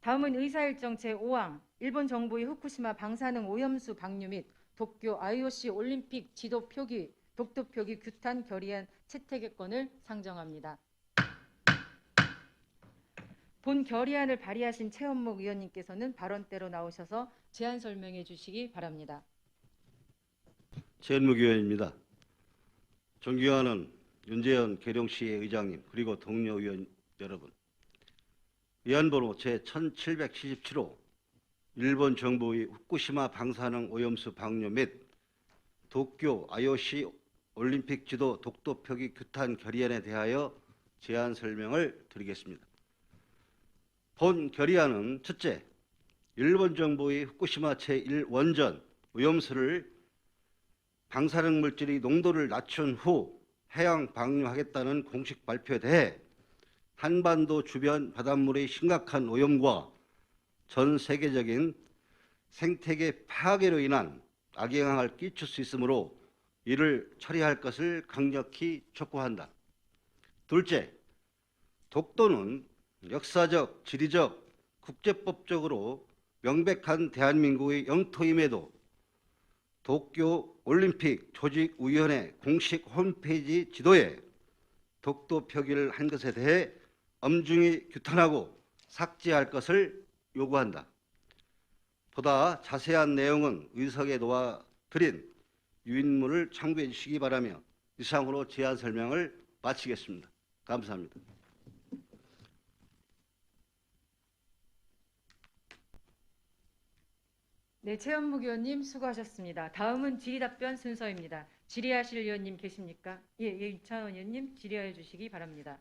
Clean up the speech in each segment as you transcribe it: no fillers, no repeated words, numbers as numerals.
다음은 의사일정 제5항 일본 정부의 후쿠시마 방사능 오염수 방류 및 도쿄 IOC 올림픽 지도 표기, 독도 표기 규탄 결의안 채택의 건을 상정합니다. 본 결의안을 발의하신 최원목 의원님께서는 발언대로 나오셔서 제안 설명해 주시기 바랍니다. 최원목 의원입니다. 존경하는 윤재현 계룡시의 의장님 그리고 동료 의원 여러분, 의안번호 제1777호 일본 정부의 후쿠시마 방사능 오염수 방류 및 도쿄 IOC 올림픽 지도 독도 표기 규탄 결의안에 대하여 제안 설명을 드리겠습니다. 본 결의안은 첫째, 일본 정부의 후쿠시마 제1원전 오염수를 방사능 물질의 농도를 낮춘 후 해양 방류하겠다는 공식 발표에 대해 한반도 주변 바닷물의 심각한 오염과 전 세계적인 생태계 파괴로 인한 악영향을 끼칠 수 있으므로 이를 처리할 것을 강력히 촉구한다. 둘째, 독도는 역사적, 지리적, 국제법적으로 명백한 대한민국의 영토임에도 도쿄 올림픽 조직위원회 공식 홈페이지 지도에 독도 표기를 한 것에 대해 엄중히 규탄하고 삭제할 것을 요구한다. 보다 자세한 내용은 의석에 놓아드린 유인물을 참고해 주시기 바라며 이상으로 제안 설명을 마치겠습니다. 감사합니다. 네, 최원목 의원님 수고하셨습니다. 다음은 질의답변 순서입니다. 질의하실 의원님 계십니까? 예, 윤찬원 의원님 질의해 주시기 바랍니다.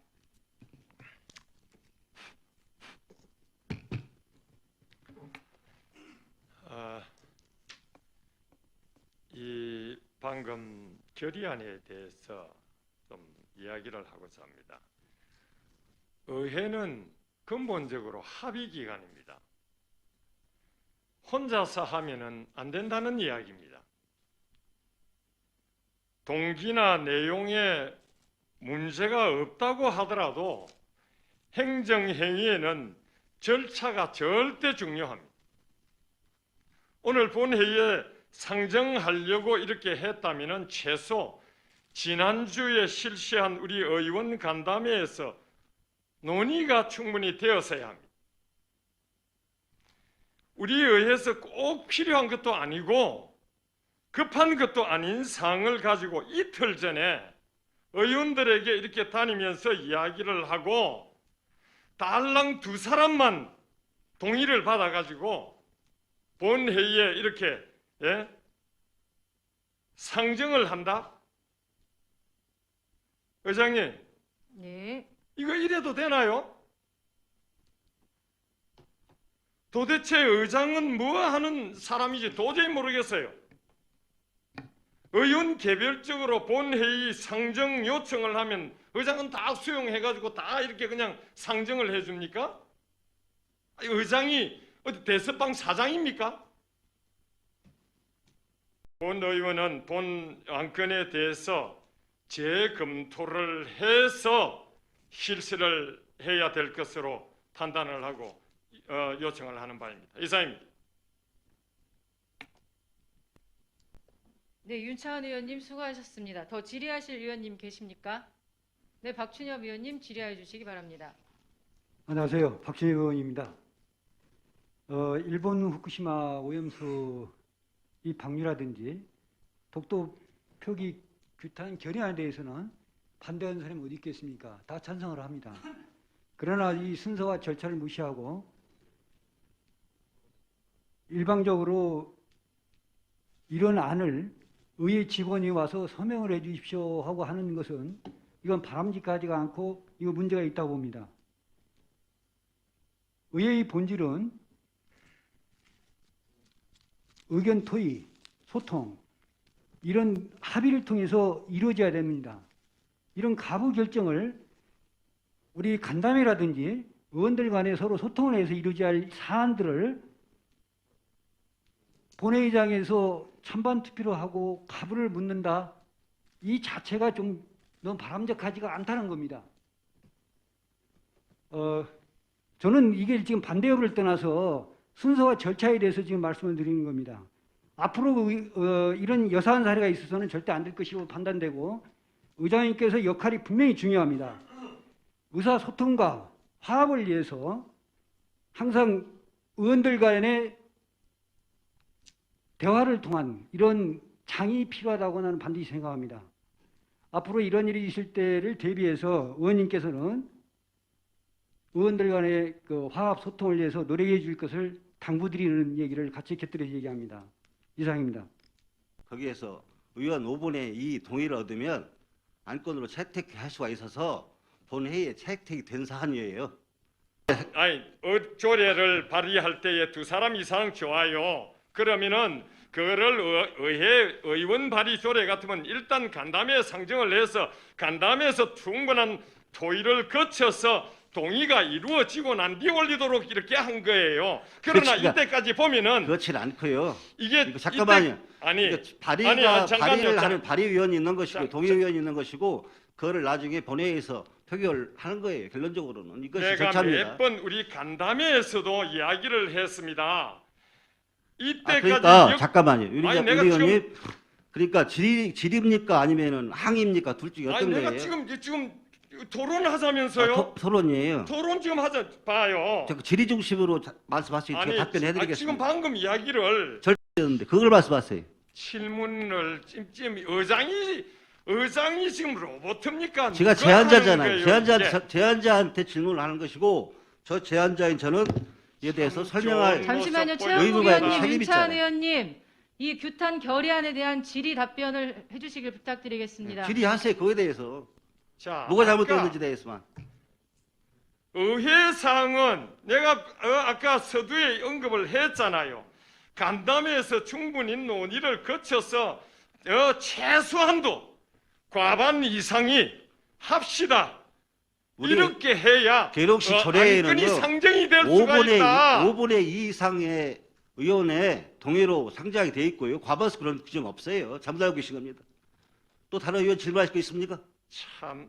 이 방금 결의안에 대해서 좀 이야기를 하고자 합니다. 의회는 근본적으로 합의기관입니다. 혼자서 하면은 안 된다는 이야기입니다. 동기나 내용에 문제가 없다고 하더라도 행정행위에는 절차가 절대 중요합니다. 오늘 본회의에 상정하려고 이렇게 했다면 최소 지난주에 실시한 우리 의원 간담회에서 논의가 충분히 되었어야 합니다. 우리 의회에서 꼭 필요한 것도 아니고 급한 것도 아닌 사항을 가지고 이틀 전에 의원들에게 이렇게 다니면서 이야기를 하고 달랑 두 사람만 동의를 받아가지고 본회의에 이렇게 상정을 한다? 의장님, 네. 이거 이래도 되나요? 도대체 의장은 뭐 하는 사람인지 도저히 모르겠어요. 의원 개별적으로 본회의 상정 요청을 하면 의장은 다 수용해가지고 다 이렇게 그냥 상정을 해줍니까? 의장이 어디 대서방 사장입니까? 본 의원은 본 안건에 대해서 재검토를 해서 실시를 해야 될 것으로 판단을 하고 요청을 하는 바입니다. 이상입니다. 네, 윤차원 의원님 수고하셨습니다. 더 질의하실 의원님 계십니까? 네, 박춘엽 의원님 질의해 주시기 바랍니다. 안녕하세요. 박준희 의원입니다. 일본 후쿠시마 오염수 이 방류라든지 독도 표기 규탄 결의안에 대해서는 반대하는 사람이 어디 있겠습니까? 다 찬성을 합니다. 그러나 이 순서와 절차를 무시하고 일방적으로 이런 안을 의회 직원이 와서 서명을 해 주십시오 하고 하는 것은 이건 바람직하지가 않고 이거 문제가 있다고 봅니다. 의회의 본질은 의견 토의, 소통, 이런 합의를 통해서 이루어져야 됩니다. 이런 가부 결정을 우리 간담회라든지 의원들 간에 서로 소통을 해서 이루어져야 할 사안들을 본회의장에서 찬반 투표로 하고 가부를 묻는다. 이 자체가 좀 너무 바람직하지가 않다는 겁니다. 저는 이게 지금 반대 여부를 떠나서 순서와 절차에 대해서 지금 말씀을 드리는 겁니다. 앞으로 이런 여사한 사례가 있어서는 절대 안 될 것이라고 판단되고 의장님께서 역할이 분명히 중요합니다. 의사소통과 화합을 위해서 항상 의원들 간의 대화를 통한 이런 장이 필요하다고 나는 반드시 생각합니다. 앞으로 이런 일이 있을 때를 대비해서 의원님께서는 의원들 간의 그 화합 소통을 위해서 노력해 줄 것을 당부드리는 얘기를 같이 곁들여서 얘기합니다. 이상입니다. 거기에서 의원 5분의 2 동의를 얻으면 안건으로 채택할 수가 있어서 본회의에 채택이 된 사안이에요. 아니 조례를 발의할 때에 두 사람 이상 좋아요. 그러면은 그거를 의회 의원 발의 조례 같으면 일단 간담회 상정을 해서 간담회에서 충분한 토의를 거쳐서 동의가 이루어지고 난 뒤 올리도록 이렇게 한 거예요. 그러나 그렇지가- 이때까지 보면은 그렇지는 않고요. 이게 이거 잠깐만요. 아니 발의가 잠깐만요. 발의를 하는 발의위원이 있는 것이고 자, 동의위원이 있는 것이고 그거를 나중에 본회의에서 표결하는 거예요. 결론적으로는 이것이 내가 절차입니다. 몇 번 우리 간담회에서도 이야기를 했습니다. 이때까지 그러니까 잠깐만요. 우리 아니, 내가 의원님 그러니까 질의입니까 아니면은 항의입니까 둘 중에 아니 어떤 내가 거예요? 지금 토론하자면서요. 토론이에요. 토론 지금 하자 봐요. 저 질의 중심으로 말씀하시면 제가 아니 지금 답변해드리겠습니다. 방금 이야기를 절대였는데 그걸 말씀하세요. 질문을 지금 의장이 지금 로봇입니까? 제가 누가 하는 제안자잖아요. 거예요, 제안자한테 질문을 하는 것이고 저 제안자인 저는 이에 대해서 참 설명할 좋은 잠시만요. 모습 최영국 의무가 있고 의원님, 책임이 윤차한 있잖아요. 의원님, 이 규탄 결의안에 대한 질의 답변을 해주시길 부탁드리겠습니다. 질의하세요. 그거에 대해서 자, 뭐가 아까 잘못됐는지 대해서만. 의회 사항은 내가 아까 서두에 언급을 했잖아요. 간담회에서 충분히 논의를 거쳐서 최소한도 과반 이상이 합시다. 우리 이렇게 해야 계룡시 조례에는요, 안건이 상정이 될 수가 있다. 5분의 2 이상의 의원의 동의로 상정이 돼 있고요. 과반수 그런 규정 없어요. 잠도 알고 계신 겁니다. 또 다른 의원 질문하실 거 있습니까? 참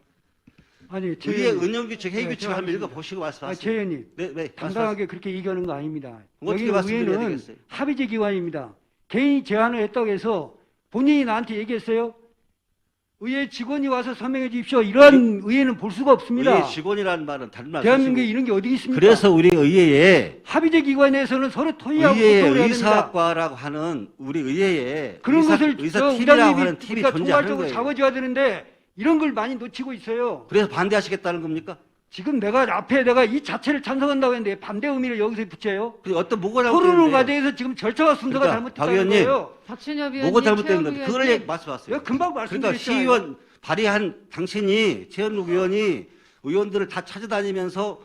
아니, 제 의회 은영규칙 네, 회의규칙 제가 한번 합니다. 읽어보시고 아, 말씀하세요. 최 의원님. 네, 말씀하세요. 당당하게 그렇게 얘기하는 거 아닙니다. 어떻게 여기 말씀드려야 의회는 되겠어요? 합의제 기관입니다. 개인이 제안을 했다고 해서 본인이 나한테 얘기했어요. 의회 직원이 와서 서명해 주십시오. 이런 의회는 볼 수가 없습니다. 의회 직원이라는 말은 다른 말 대한민국에 쓰시고. 이런 게 어디 있습니까? 그래서 우리 의회에 합의제 기관에서는 서로 토의하고 의회의 소통을 해야 됩니다. 의사학과라고 하는 우리 의회에 그런 것을 의사팀이라고 하는 팀이 우리가 존재하는 총괄적으로 거예요. 잡아줘야 되는데 이런 걸 많이 놓치고 있어요. 그래서 반대하시겠다는 겁니까? 지금 내가 앞에 내가 이 자체를 찬성한다고 했는데 반대 의미를 여기서 붙여요. 그 어떤 뭐가 토론을 잘못됐는데 과정에서 지금 절차와 순서가 그러니까 박 잘못됐다는 의원님, 거예요. 박준엽 뭐가 의원님, 잘못된 최영국 건데 그걸 의원님, 말씀하세요. 내가 금방 그러니까 말씀드렸잖아요. 시의원 발의한 당신이 최현욱 의원이 의원들을 다 찾아다니면서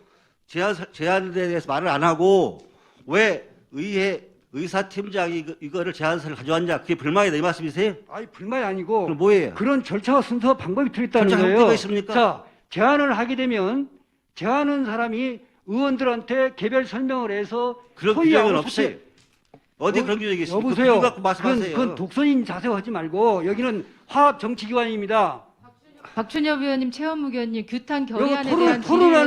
제안에 대해서 말을 안 하고 왜 의회 의사팀장이 이거를 제안서를 가져왔냐 그게 불만이다 이 말씀이세요? 아니 불만이 아니고 그럼 뭐예요? 그런 절차와 순서 방법이 틀렸다는 절차 거예요. 한계가 있습니까? 자, 제안을 하게 되면 제안하는 사람이 의원들한테 개별 설명을 해서 그런 소위하고 규정은 없어요. 어디 어, 그런 규정이 있습니까? 여보세요. 그거 갖고 말씀하세요. 그건 독선인 자세 하지 말고 여기는 화합 정치기관입니다. 박준엽 의원님, 최원묵 의원님, 규탄 여기 결의안에 대한 토론하는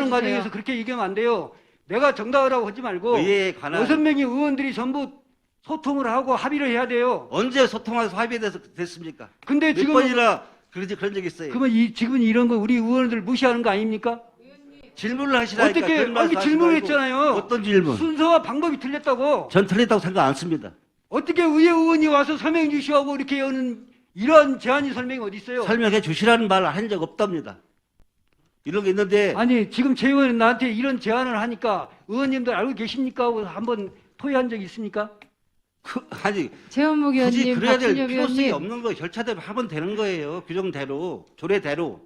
질의를 과정에서 해주세요. 그렇게 얘기하면 안 돼요. 내가 정답이라고 하지 말고 의회에 관한 6명의 의원들이 전부 소통을 하고 합의를 해야 돼요. 언제 소통해서 합의돼서 됐습니까? 근데 몇 지금 번이나 그런 적이 있어요. 그러면 지금은 이런 거 우리 의원들 무시하는 거 아닙니까? 질문을 하시라니까. 어떻게 그런 말씀 아니 하지 질문을 말고. 했잖아요. 어떤 질문? 순서와 방법이 틀렸다고. 전 틀렸다고 생각 안 씁니다. 어떻게 의회 의원이 와서 설명 주시하고 이렇게 여는 이런 제안이 설명이 어디 있어요? 설명해 주시라는 말을 한 적 없답니다. 이런 게 있는데 아니 지금 제 의원은 나한테 이런 제안을 하니까 의원님들 알고 계십니까? 하고 한번 토의한 적 있습니까? 아니 최원묵 굳이 의원님, 그래야 될 박준엽 필요성이 의원님, 없는 거 절차대로 하면 되는 거예요. 규정대로 조례대로.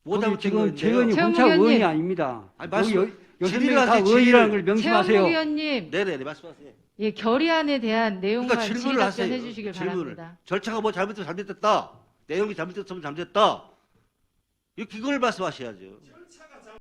뭐가 거기 잘못된 지금 제 건데요? 의원이 최은무 혼자 의원이 의원님. 아닙니다. 아니, 여기 말씀- 여섯 질의를 명이 다 하세요, 의원이라는 걸 질의를. 명심하세요. 최원묵 의원님, 네네네 말씀하세요. 예, 결의안에 대한 내용과 그러니까 질의 질문을 하세요. 답변해 주시길 질문을. 바랍니다. 절차가 뭐 잘못됐으면 잘못됐다. 내용이 잘못됐으면 잘못됐다. 이걸 말씀하셔야죠.